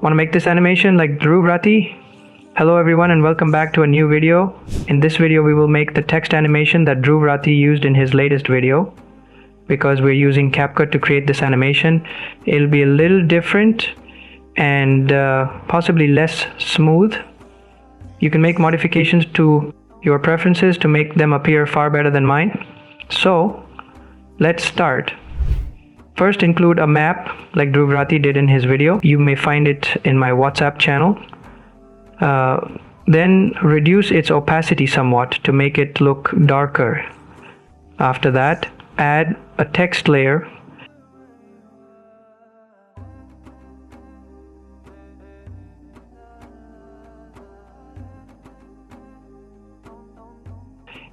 Want to make this animation like Dhruv Rathee? Hello everyone and welcome back to a new video. In this video we will make the text animation that Dhruv Rathee used in his latest video. Because we're using CapCut to create this animation, it'll be a little different and possibly less smooth. You can make modifications to your preferences to make them appear far better than mine. So let's start. First, include a map like Dhruv Rathee did in his video. You may find it in my WhatsApp channel. Then reduce its opacity somewhat to make it look darker. After that, add a text layer.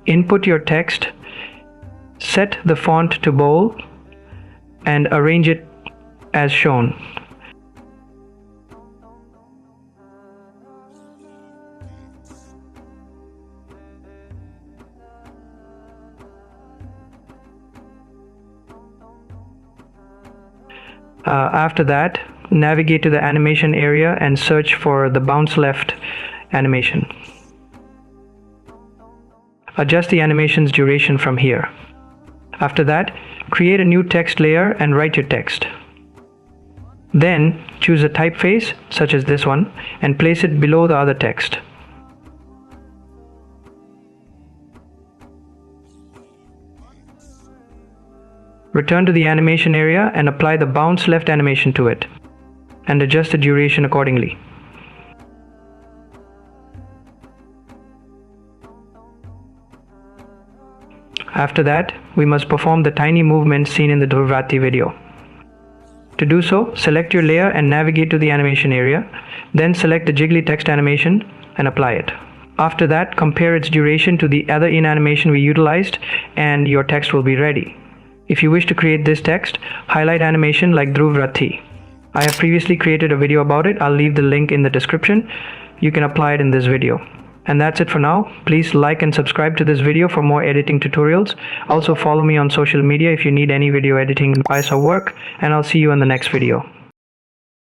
Input your text, set the font to bold, and arrange it as shown. After that, navigate to the animation area and search for the bounce left animation. Adjust the animation's duration from here. After that, create a new text layer and write your text. Then choose a typeface such as this one and place it below the other text. Return to the animation area and apply the bounce left animation to it and adjust the duration accordingly. After that, we must perform the tiny movements seen in the Dhruv Rathee video. To do so, select your layer and navigate to the animation area. Then select the jiggly text animation and apply it. After that, compare its duration to the other animation we utilized and your text will be ready. If you wish to create this text, highlight animation like Dhruv Rathee. I have previously created a video about it. I'll leave the link in the description. You can apply it in this video. And that's it for now. Please like and subscribe to this video for more editing tutorials. Also follow me on social media if you need any video editing advice or work, and I'll see you in the next video.